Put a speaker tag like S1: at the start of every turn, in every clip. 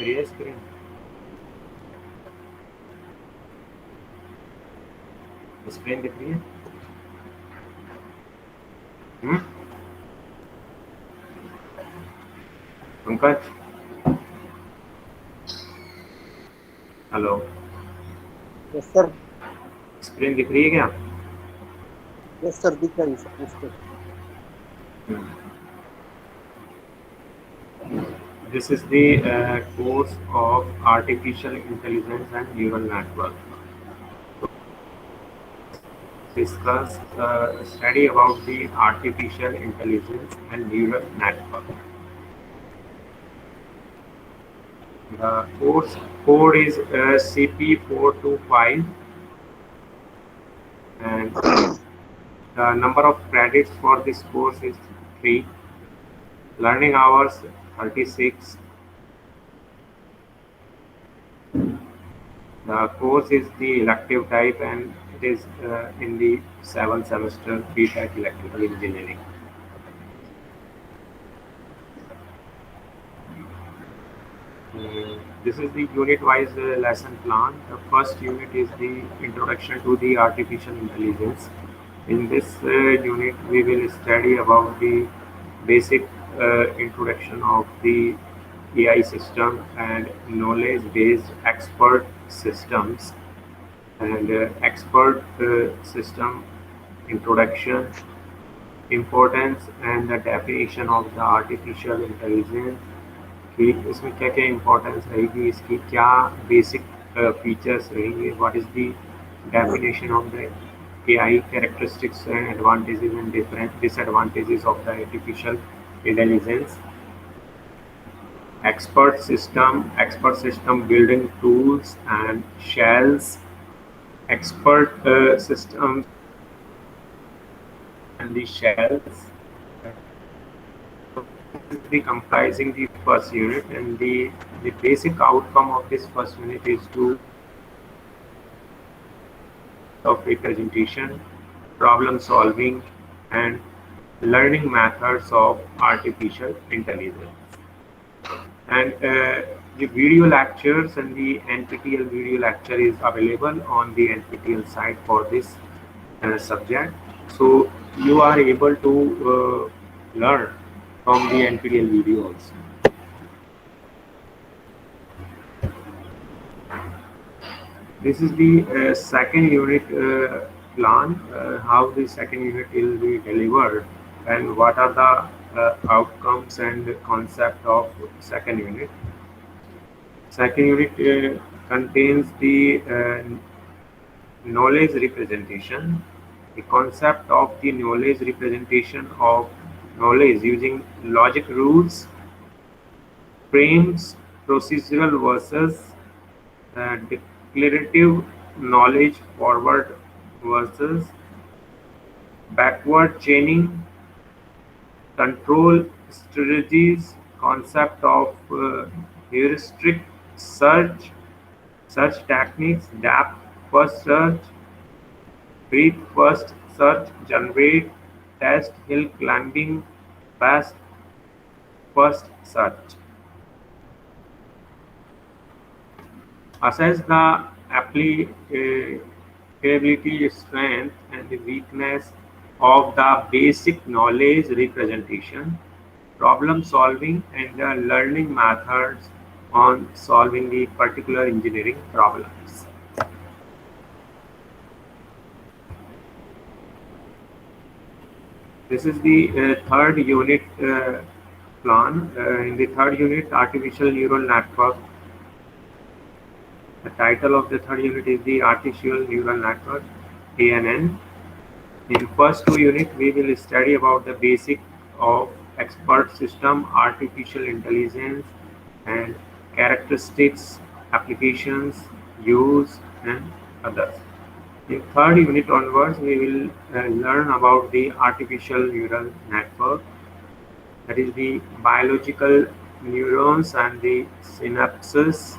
S1: रही है screen? Screen दिख रही है? Pankaj, hello,
S2: yes sir.
S1: Screen दिख रही है क्या?
S2: यस सर, दिख रही है सर इसको।
S1: This is the course of artificial intelligence and neural network. Discuss study about the artificial intelligence and neural network. The course code is CP425, and the number of credits for this course is 3. Learning hours 36. The course is the elective type and it is in the 7th semester BTech Electrical Engineering. This is the unit-wise lesson plan. The first unit is the introduction to the artificial intelligence. In this unit, we will study about the basic introduction of the AI system and knowledge-based expert systems and expert system introduction, importance and the definition of the artificial intelligence कि इसमें क्या क्या importance रहेगी, इसकी क्या basic features रहेंगे, what is the definition of the AI characteristics and advantages and different disadvantages of the artificial intelligence, expert system building tools and shells, expert systems and the shells. This is the comprising the first unit, and the basic outcome of this first unit is to of representation, problem solving, and learning methods of artificial intelligence. And the video lectures and the NPTEL video lecture is available on the NPTEL site for this subject. So you are able to learn from the NPTEL video also. This is the second unit plan, how the second unit will be delivered and what are the outcomes and concept of second unit. Second unit contains the knowledge representation, the concept of the knowledge representation of knowledge using logic rules, frames, procedural versus declarative knowledge, forward versus backward chaining, control strategies, concept of heuristic search, search techniques, depth first search, breadth first search, generate, test, hill climbing, best first search. Assess the applicability, strength, and the weakness of the basic knowledge representation, problem solving, and the learning methods on solving the particular engineering problems. This is the third unit plan. In the third unit, artificial neural network. The title of the third unit is the Artificial Neural Network, ANN. In first two units, we will study about the basic of expert system, artificial intelligence, and characteristics, applications, use, and others. In third unit onwards, we will learn about the artificial neural network, that is the biological neurons and the synapses,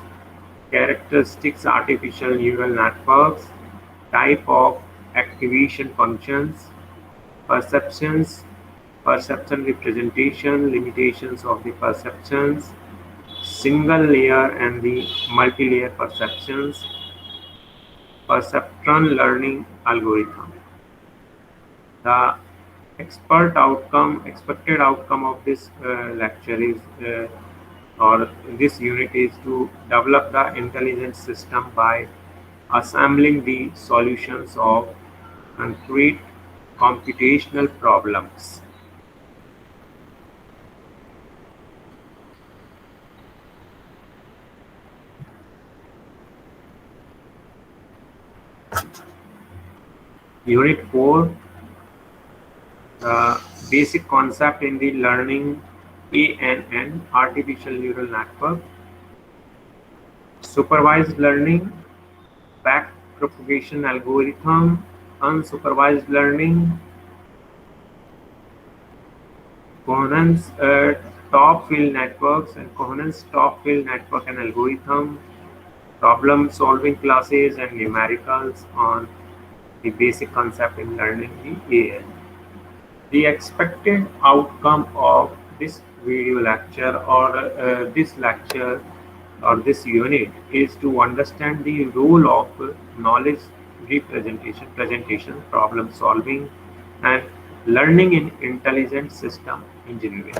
S1: characteristics, artificial neural networks, type of activation functions, perceptions, perception representation, limitations of the perceptions, single layer and the multi-layer perceptron learning algorithm. The expected outcome of this lecture is, or this unit is to develop the intelligent system by assembling the solutions of concrete computational problems. Unit 4, the basic concept in the learning ANN, artificial neural network, supervised learning, back propagation algorithm, unsupervised learning, coherence top field networks and coherence top field network and algorithm, problem solving classes and numericals on the basic concept in learning the AN. The expected outcome of this video lecture or this lecture or this unit is to understand the role of knowledge presentation, problem solving, and learning in intelligent system engineering.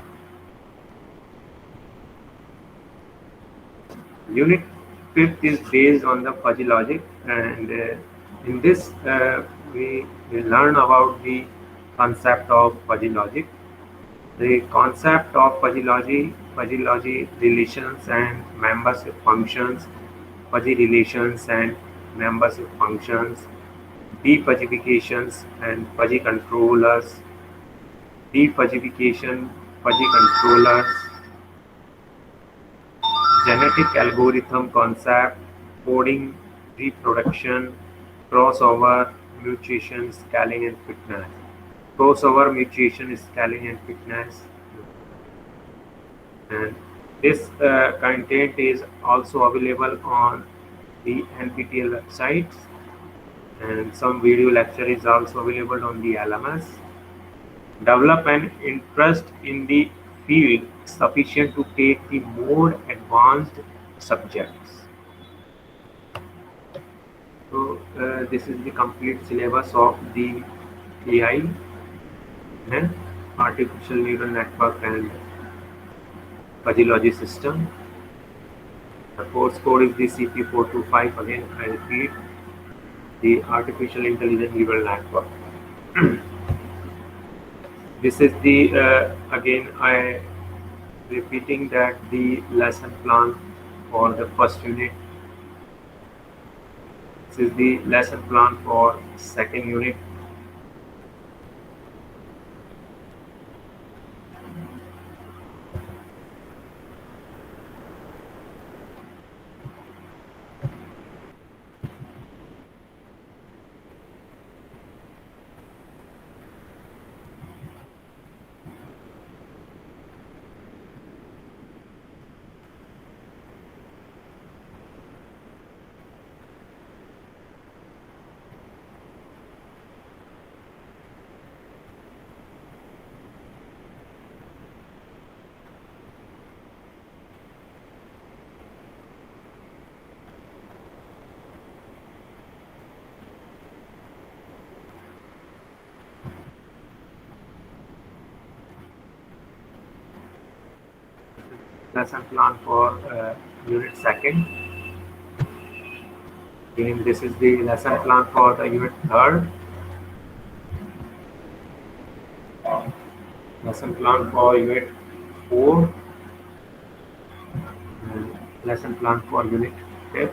S1: Unit 5th is based on the fuzzy logic, and in this we will learn about the concept of fuzzy logic. The concept of fuzzy logic relations and membership functions, fuzzy relations and membership functions, defuzzifications and fuzzy controllers, defuzzification, fuzzy controllers, genetic algorithm concept, coding, reproduction, crossover, mutation, scaling and fitness. Crossover, mutation, scaling and fitness. And this content is also available on the NPTEL websites, and some video lecture is also available on the LMS. Develop an interest in the field sufficient to take the more advanced subjects. So this is the complete syllabus of the AI and artificial neural network and fuzzy logic system. The course code is the CP425. Again, I repeat, the artificial intelligent neural network. This is the again I repeating that the lesson plan for the first unit. This is the lesson plan for second unit. Lesson plan for unit second. Again, this is the lesson plan for the unit third. Lesson plan for unit 4. And lesson plan for unit 5.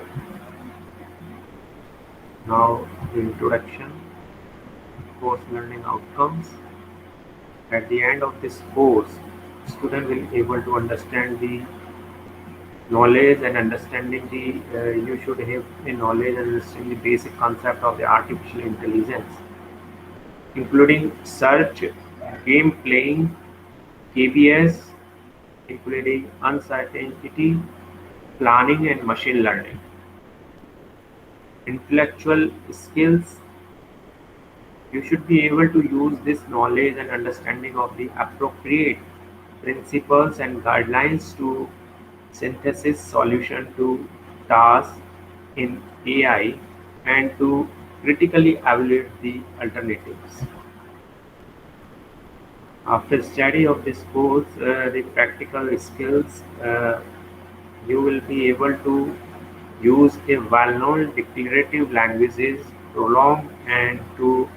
S1: Now the introduction, course learning outcomes. At the end of this course, student will be able to understand the knowledge and understanding the you should have a knowledge and understanding the basic concept of the artificial intelligence, including search, game playing, KBS, including uncertainty, planning and machine learning. Intellectual skills, you should be able to use this knowledge and understanding of the appropriate principles and guidelines to synthesis solution to tasks in AI and to critically evaluate the alternatives. After study of this course, the practical skills, you will be able to use a well-known declarative languages, prolong and to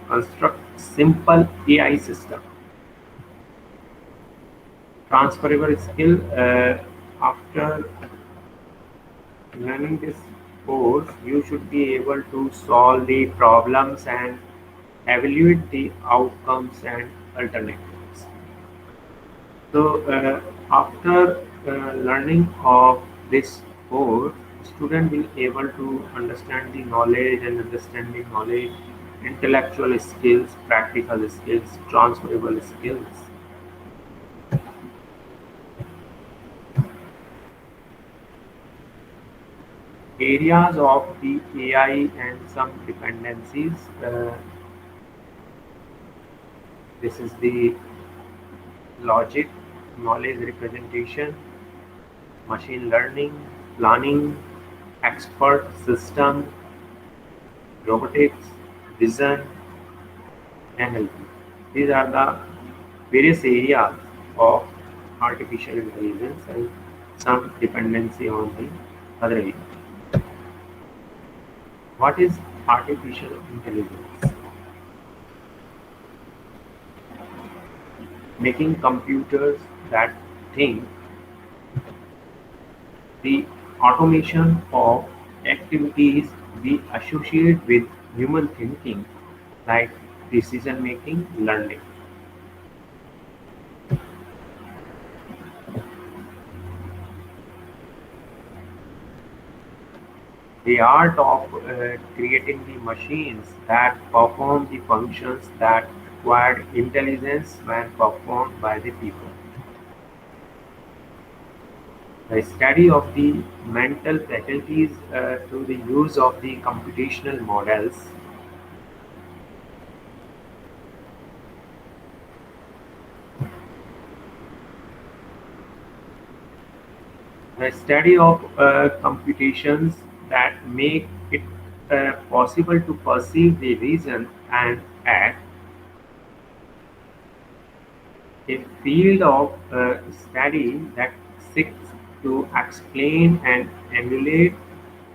S1: construct simple AI system. Transferable skill, after learning this course, you should be able to solve the problems and evaluate the outcomes and alternatives. So, after learning of this course, student will able to understand the knowledge and understanding knowledge, intellectual skills, practical skills, transferable skills. Areas of the AI and some dependencies. This is the logic, knowledge representation, machine learning, planning, expert system, robotics, vision, NLP. These are the various areas of artificial intelligence and some dependency on the other area. What is artificial intelligence? Making computers that think, the automation of activities we associate with human thinking, like decision making, learning. The art of creating the machines that perform the functions that require intelligence when performed by the people. The study of the mental faculties through the use of the computational models. The study of computations that make it possible to perceive the reason and act. A field of study that seeks to explain and emulate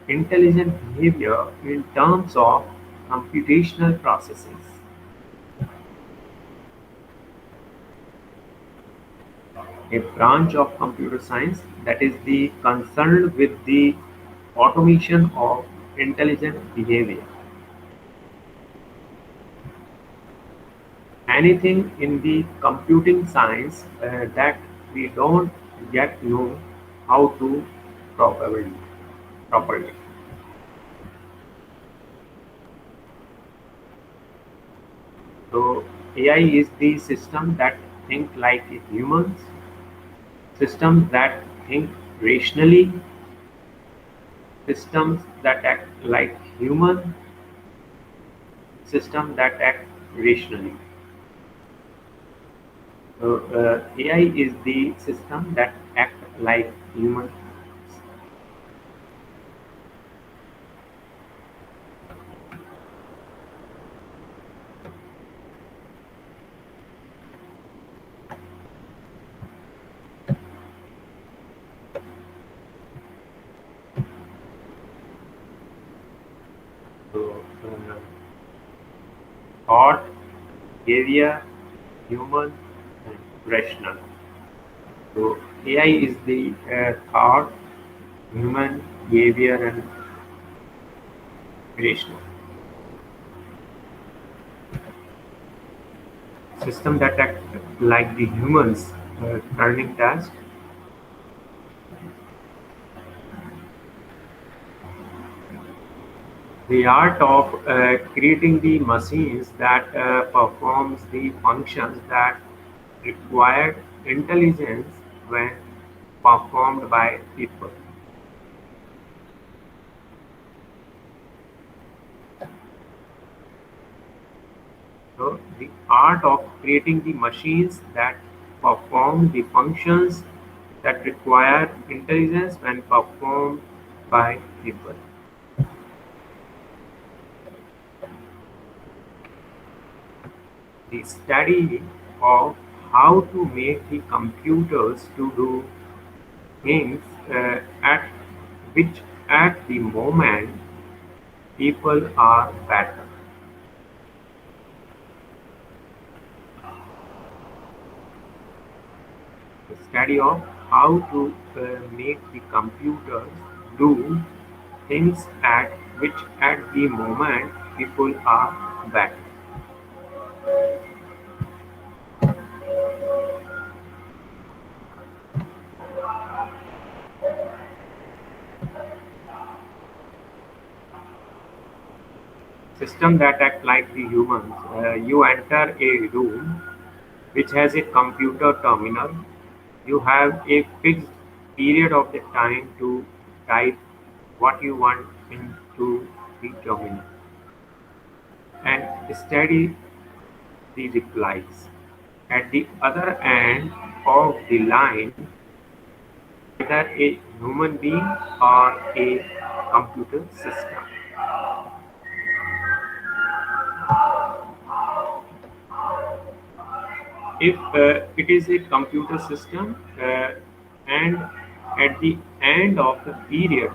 S1: intelligent behavior in terms of computational processes. A branch of computer science that is the concerned with the automation of intelligent behavior. Anything in the computing science that we don't yet know how to properly. properly. So AI is the system that think like humans, systems that think rationally, systems that act like human, systems that act rationally. So AI is the system that act like human. So thought, behavior, human, and rational. So AI is the thought, human, behavior, and rational. System that act like the humans, learning task. The art of creating the machines that performs the functions that require intelligence when performed by people. So the art of creating the machines that perform the functions that require intelligence when performed by people. The study of how to make the computers to do things at which at the moment people are better. The study of how to make the computers do things at which at the moment people are better. System that act like the humans. You enter a room which has a computer terminal. You have a fixed period of the time to type what you want into the terminal and study the replies. At the other end of the line, either a human being or a computer system. If it is a computer system and at the end of the period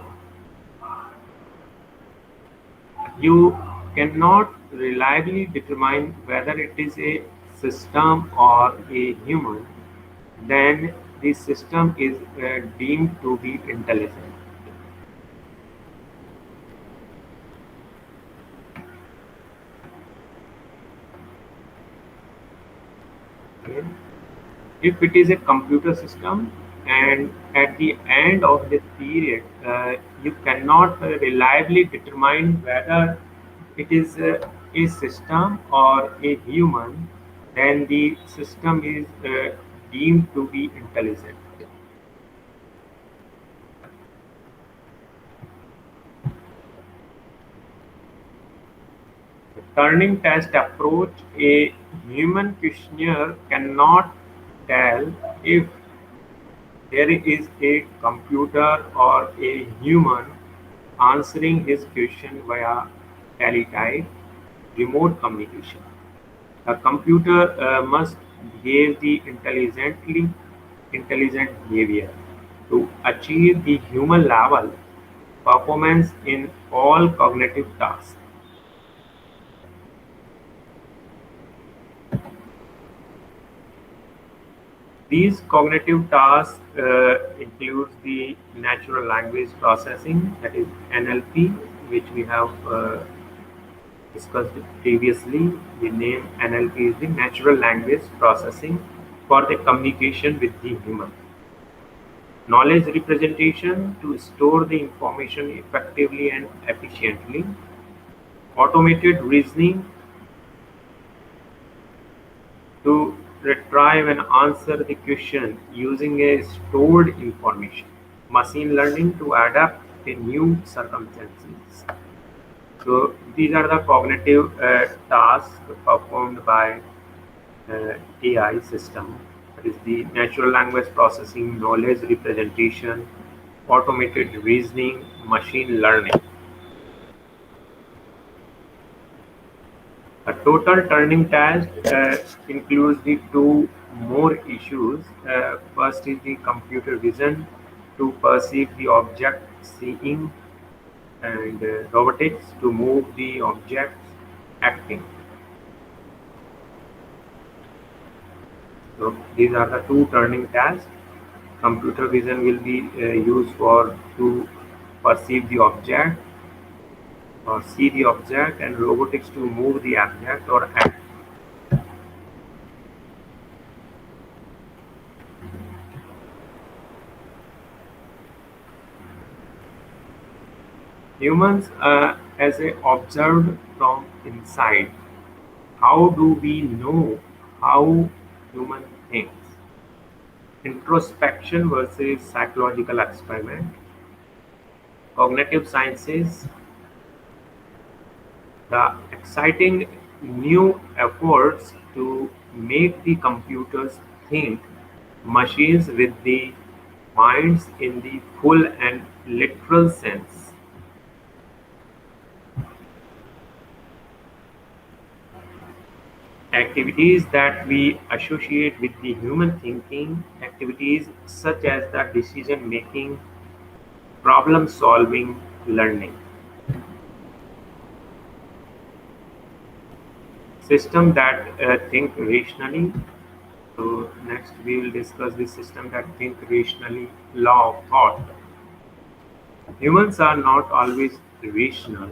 S1: you cannot reliably determine whether it is a system or a human, then the system is deemed to be intelligent. Okay? If it is a computer system and at the end of the period you cannot reliably determine whether it is a system or a human, then the system is deemed to be intelligent. The Turing test approach: a human questionnaire cannot tell if there is a computer or a human answering his question via teletype remote communication. A computer must behave the intelligent behavior to achieve the human level performance in all cognitive tasks. These cognitive tasks include the natural language processing, that is NLP, which we have discussed previously. The name NLP is the natural language processing for the communication with the human. Knowledge representation to store the information effectively and efficiently. Automated reasoning to retrieve and answer the question using a stored information. Machine learning to adapt to new circumstances. So these are the cognitive tasks performed by AI system. That is the natural language processing, knowledge representation, automated reasoning, machine learning. A total Turing test includes the two more issues. First is the computer vision to perceive the object seeing, and robotics to move the objects acting. So these are the two Turing tests. Computer vision will be used for to perceive the object or see the object, and robotics to move the object or act. Humans as a observed from inside. How do we know how human thinks? Introspection versus psychological experiment. Cognitive sciences. The exciting new efforts to make the computers think, machines with the minds in the full and literal sense. Activities that we associate with the human thinking, activities such as the decision making, problem solving, learning. System that think rationally. So next we will discuss the system that think rationally, law of thought. Humans are not always rational.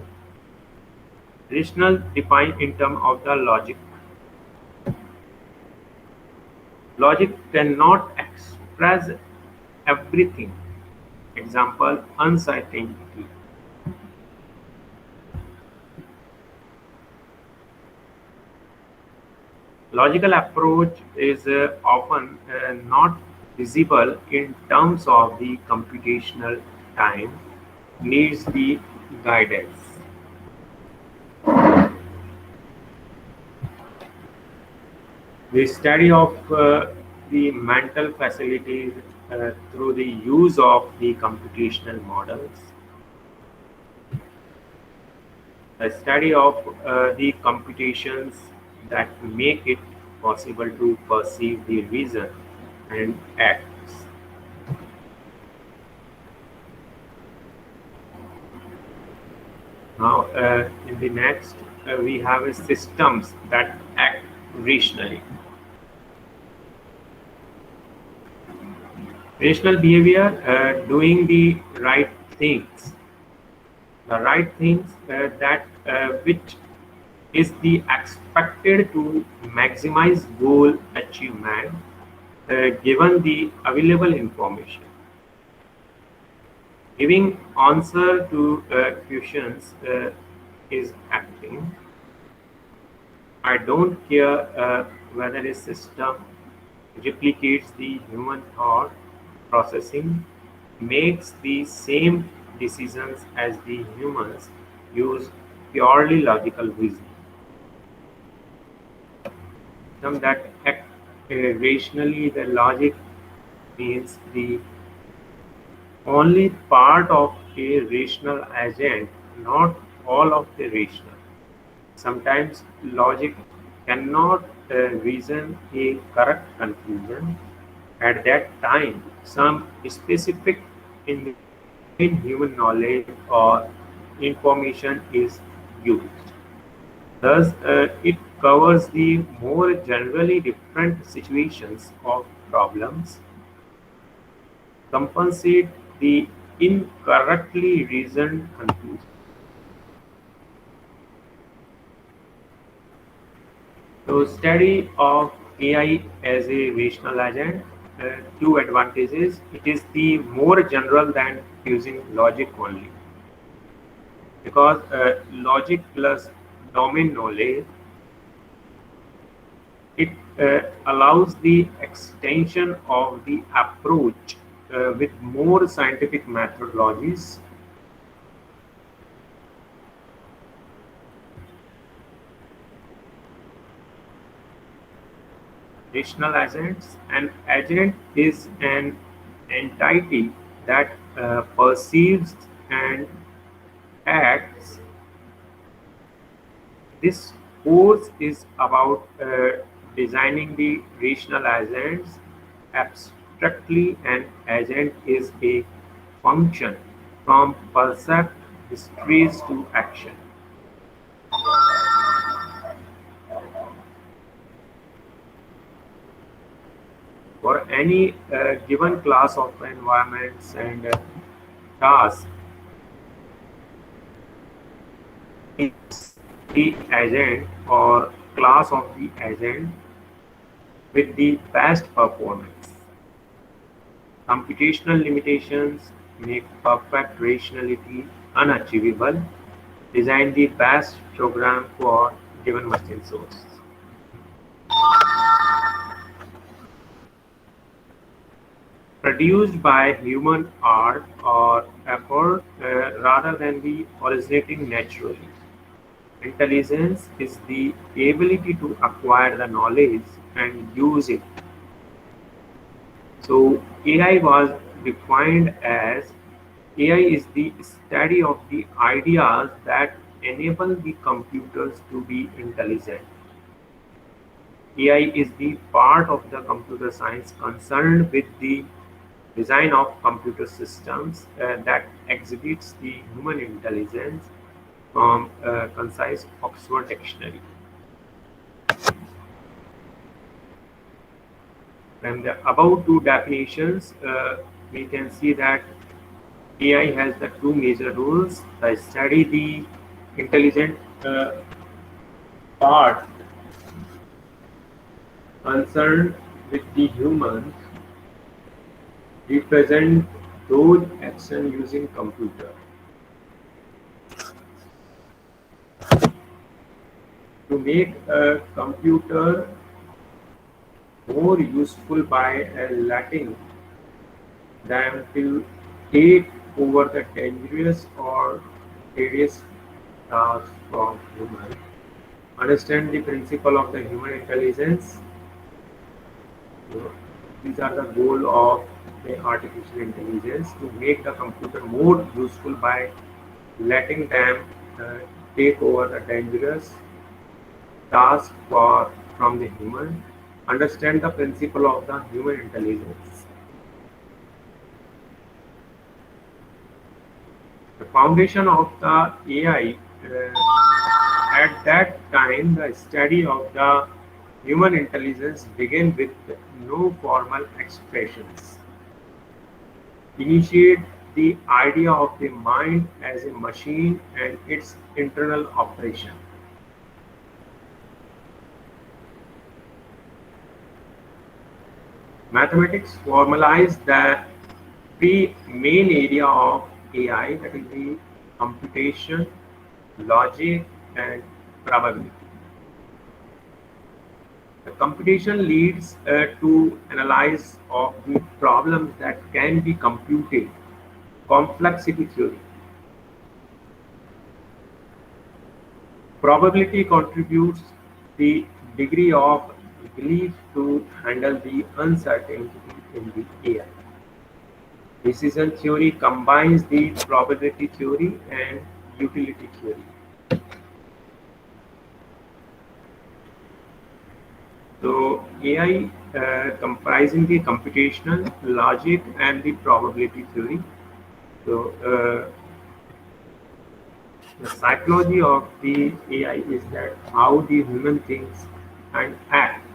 S1: Rational defined in terms of the logic. Logic cannot express everything. Example, uncertainty. Logical approach is often not visible in terms of the computational time, needs the guidance. The study of the mental facilities through the use of the computational models, a study of the computations that make it possible to perceive the reason and acts. Now, in the next, we have systems that act rationally. Rational behavior, doing the right things that which is the expected to maximize goal achievement given the available information. Giving answer to questions is acting. I don't care whether a system replicates the human thought processing, makes the same decisions as the humans, use purely logical reasoning. System that act rationally, the logic means the only part of a rational agent, not all of the rational. Sometimes logic cannot reason a correct conclusion at that time. Some specific in human knowledge or information is used. Thus, it covers the more generally different situations of problems, compensate the incorrectly reasoned conclusion. So, study of AI as a rational agent, two advantages. It is the more general than using logic only, because logic plus domain knowledge, it allows the extension of the approach with more scientific methodologies. Rational agents. An agent is an entity that perceives and acts. This course is about designing the rational agents abstractly. An agent is a function from percept histories to action. For any given class of environments and tasks, the agent or class of the agent with the best performance. Computational limitations make perfect rationality unachievable. Design the best program for given machine source. Produced by human art or effort rather than the originating naturally. Intelligence is the ability to acquire the knowledge and use it. So AI was defined as AI is the study of the ideas that enable the computers to be intelligent. AI is the part of the computer science concerned with the design of computer systems that exhibits the human intelligence from a concise Oxford Dictionary. From the above two definitions, we can see that AI has the two major roles: the study the intelligent part concerned with the humans, represent those actions using computer. To make a computer more useful by letting them to take over the dangerous or tedious tasks from humans. Understand the principle of the human intelligence. So, these are the goal of the artificial intelligence to make the computer more useful by letting them uh, take over the dangerous task from the human. Understand the principle of the human intelligence. The foundation of the AI at that time, the study of the human intelligence began with no formal expressions. Initiate the idea of the mind as a machine and its internal operation. Mathematics formalized the three main area of AI, that is the computation, logic, and probability. The computation leads to analysis of the problems that can be computed, complexity theory. Probability contributes the degree of belief to handle the uncertainty in the AI. Decision theory combines the probability theory and utility theory. So AI comprising the computational, logic, and the probability theory. So the psychology of the AI is that how the human thinks and act.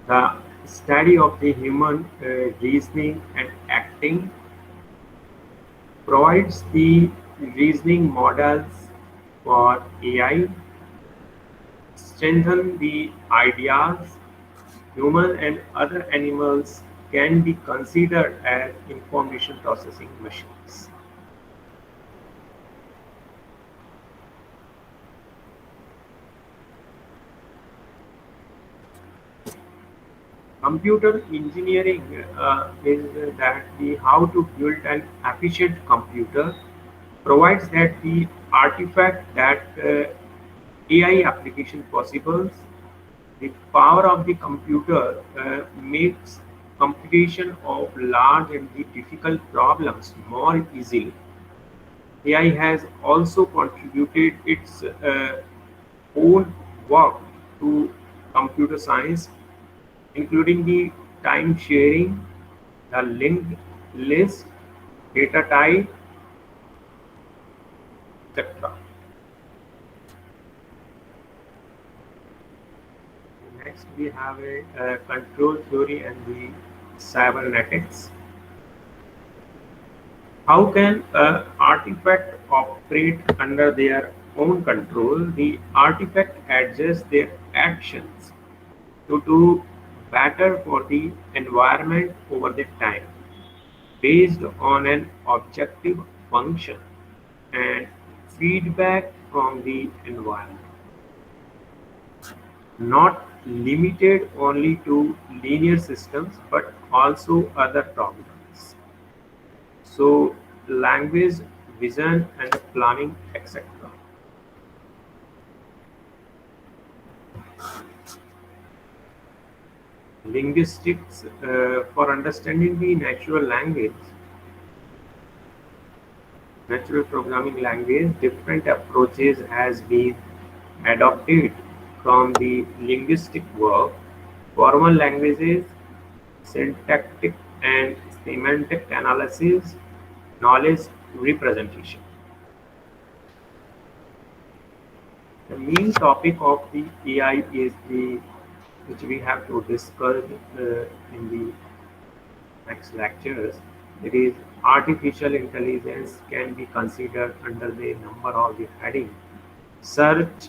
S1: The study of the human reasoning and acting provides the reasoning models for AI, strengthen the ideas human and other animals can be considered as information processing machines. Computer engineering is that the how to build an efficient computer provides that the artifact that AI application possible. The power of the computer makes computation of large and the difficult problems more easily. AI has also contributed its own work to computer science, including the time sharing, the linked list, data type, etc. Next, we have a control theory and the cybernetics. How can an artifact operate under their own control? The artifact adjusts their actions to do better for the environment over the time, based on an objective function and feedback from the environment, not limited only to linear systems but also other problems. So, language, vision, and planning, etc. linguistics for understanding the natural programming language, different approaches has been adopted from the linguistic work, formal languages, syntactic and semantic analysis, knowledge representation. The main topic of the AI is the which we have to discuss in the next lectures. It is artificial intelligence can be considered under the number of the heading search,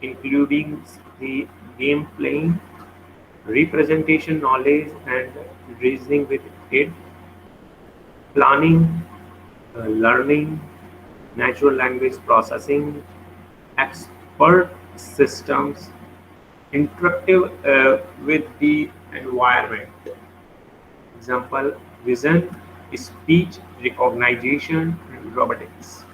S1: including the game playing, representation knowledge and reasoning with it, planning, learning, natural language processing, expert systems, interactive with the environment. Example, vision, speech recognition, and robotics.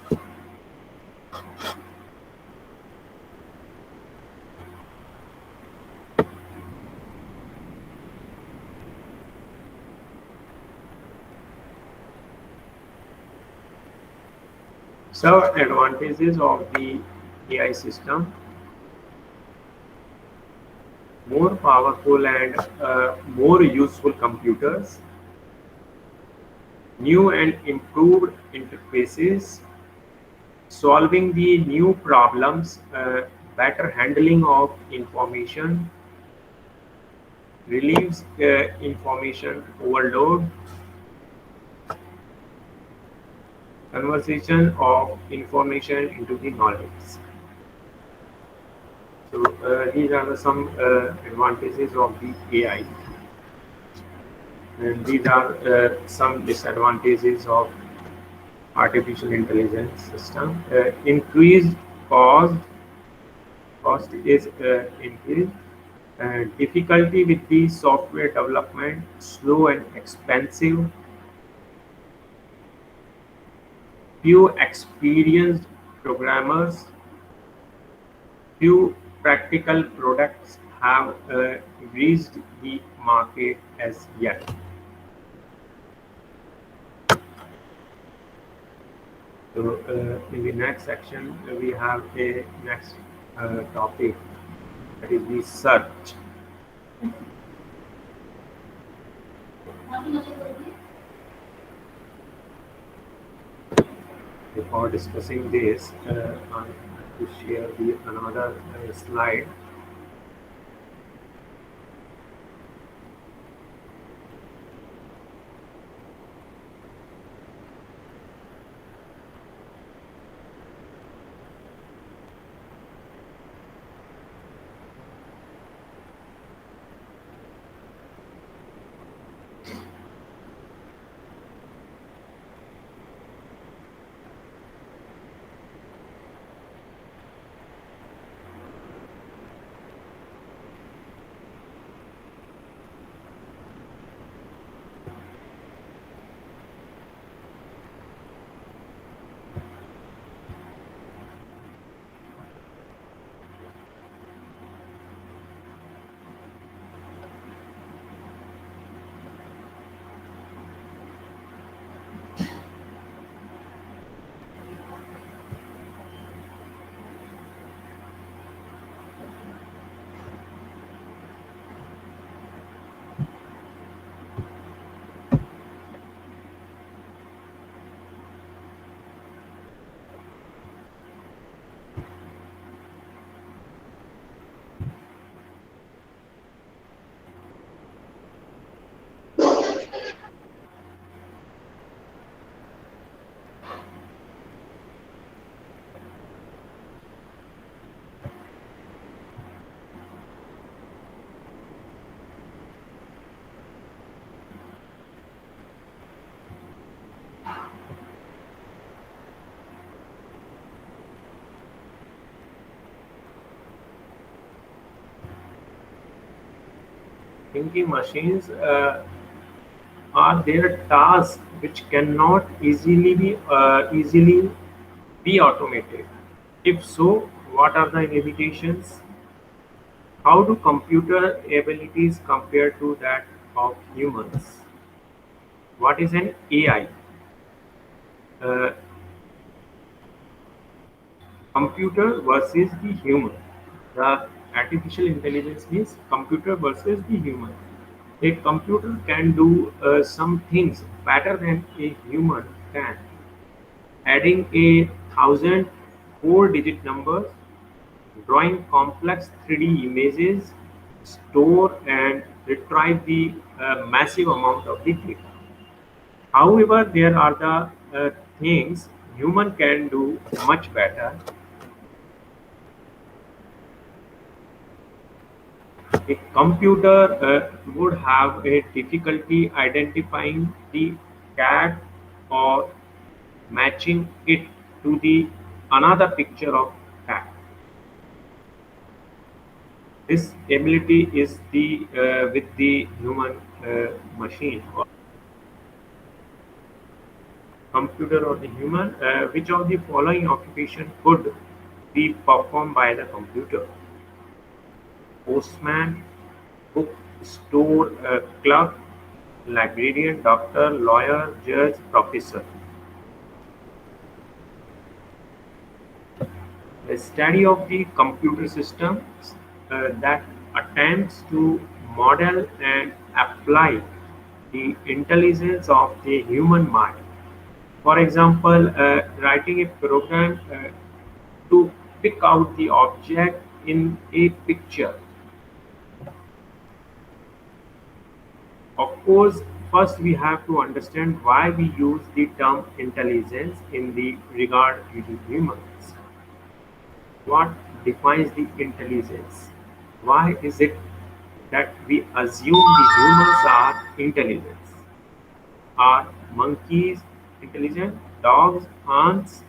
S1: So advantages of the AI system: more powerful and more useful computers, new and improved interfaces, solving the new problems, better handling of information, relieves information overload, conversion of information into the knowledge. So these are some advantages of the AI, and these are some disadvantages of artificial intelligence system. Increased cost, cost is increased. Difficulty with the software development, slow and expensive. Few experienced programmers, few practical products have reached the market as yet. So in the next section, we have a next topic, that is the search. Before discussing this, I have to share the another slide. Thinking machines are there tasks which cannot easily be automated? If so, what are the limitations? How do computer abilities compare to that of humans? What is an AI? Uh, Computer versus the human. The artificial intelligence means computer versus the human. A computer can do some things better than a human can. Adding a thousand four-digit numbers, drawing complex 3D images, store and retrieve the massive amount of the data. However, there are the things human can do much better. A computer would have a difficulty identifying the cat or matching it to the another picture of cat. This ability is the with the human machine or computer or the human. Which of the following occupation could be performed by the computer? Postman, bookstore clerk, librarian, doctor, lawyer, judge, professor. A study of the computer systems that attempts to model and apply the intelligence of the human mind. For example, writing a program to pick out the object in a picture. Of course, first we have to understand why we use the term intelligence in the regard to the humans. What defines the intelligence? Why is it that we assume the humans are intelligent? Are monkeys intelligent? Dogs, ants,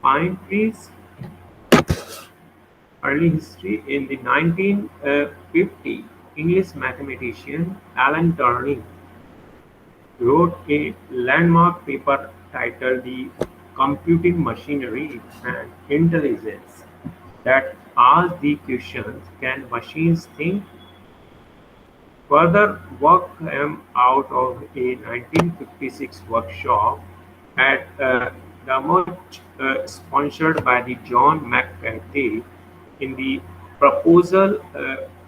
S1: pine trees? Early history in the 1950, English mathematician Alan Turing wrote a landmark paper titled The Computing Machinery and Intelligence that asked the questions: can machines think? Further work came out of a 1956 workshop at Dartmouth sponsored by the John McCarthy. In the proposal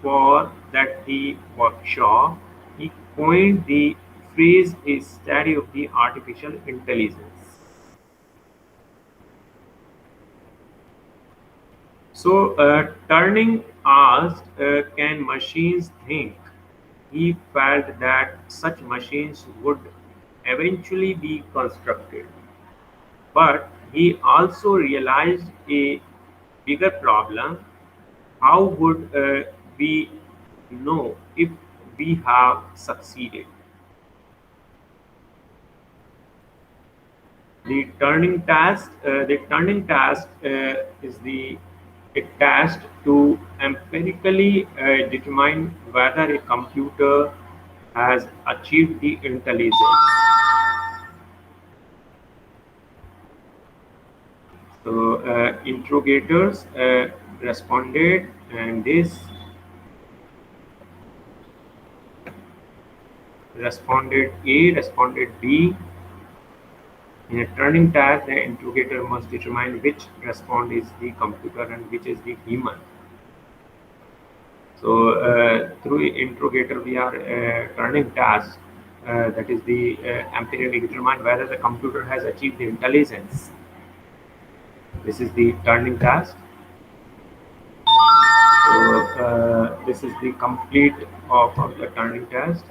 S1: for that the workshop, he coined the phrase a study of the artificial intelligence. So, Turing asked, can machines think? He felt that such machines would eventually be constructed. But he also realized a bigger problem: how would we know if we have succeeded? The Turing task is the a task to empirically determine whether a computer has achieved the intelligence. So interrogators responded, and this responded A, responded B. In a turning task, the interrogator must determine which respond is the computer and which is the human. So through interrogator, we are turning task. That is the empirically determine whether the computer has achieved the intelligence. This is the turning task. So this is the complete of the turning test.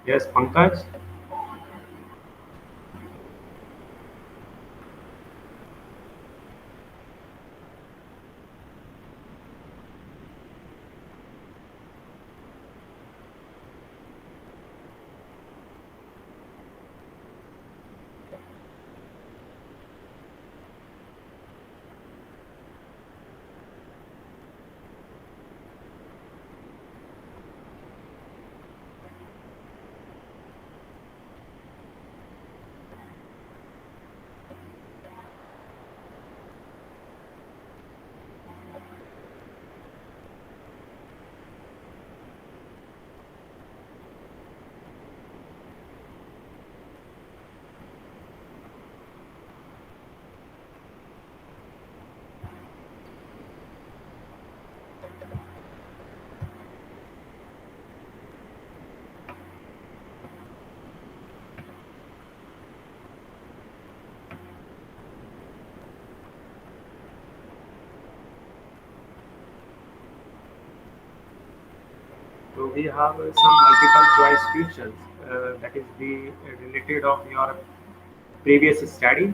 S1: Yes, Pankaj. we have some multiple choice questions that is the related of your previous study.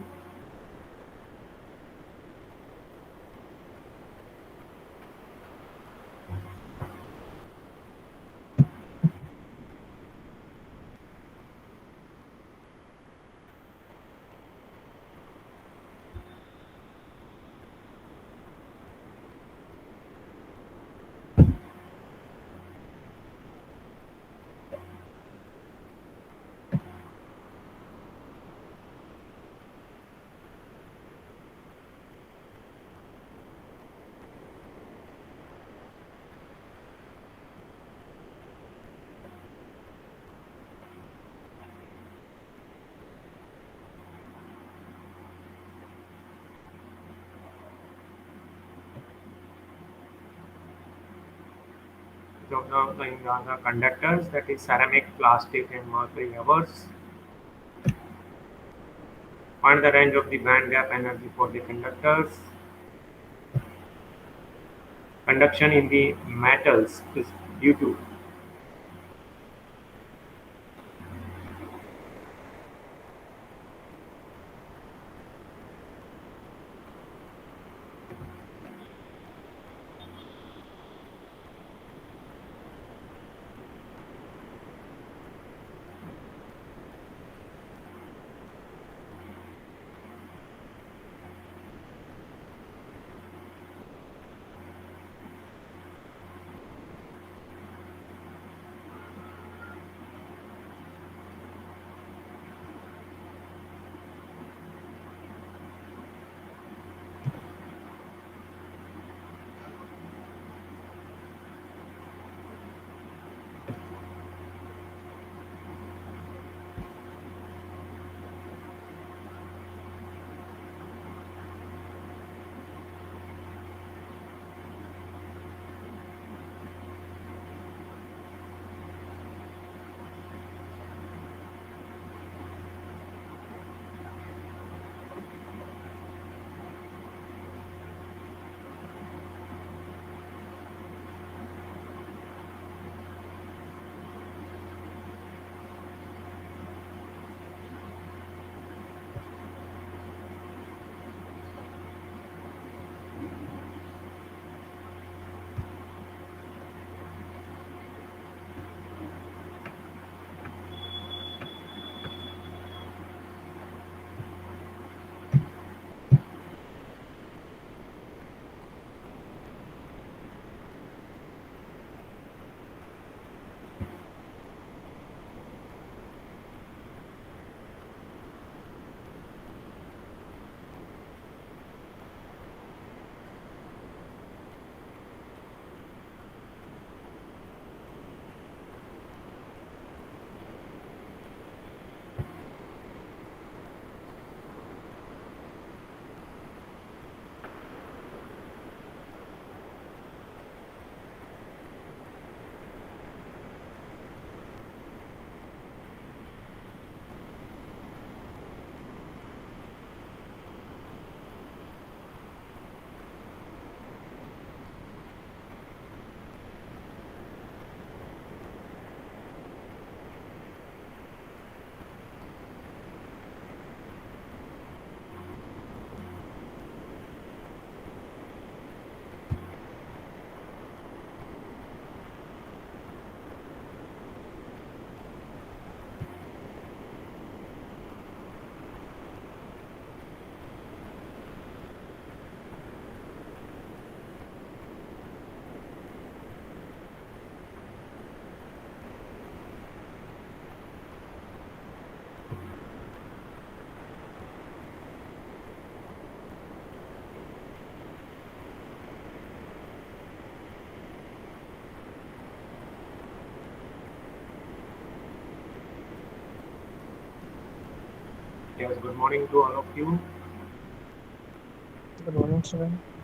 S1: So the conductors, that is ceramic, plastic, and mercury ores. Find the range of the band gap energy for the conductors. Conduction in the metals is due to yes. Good morning to all of you.
S2: Good morning, student.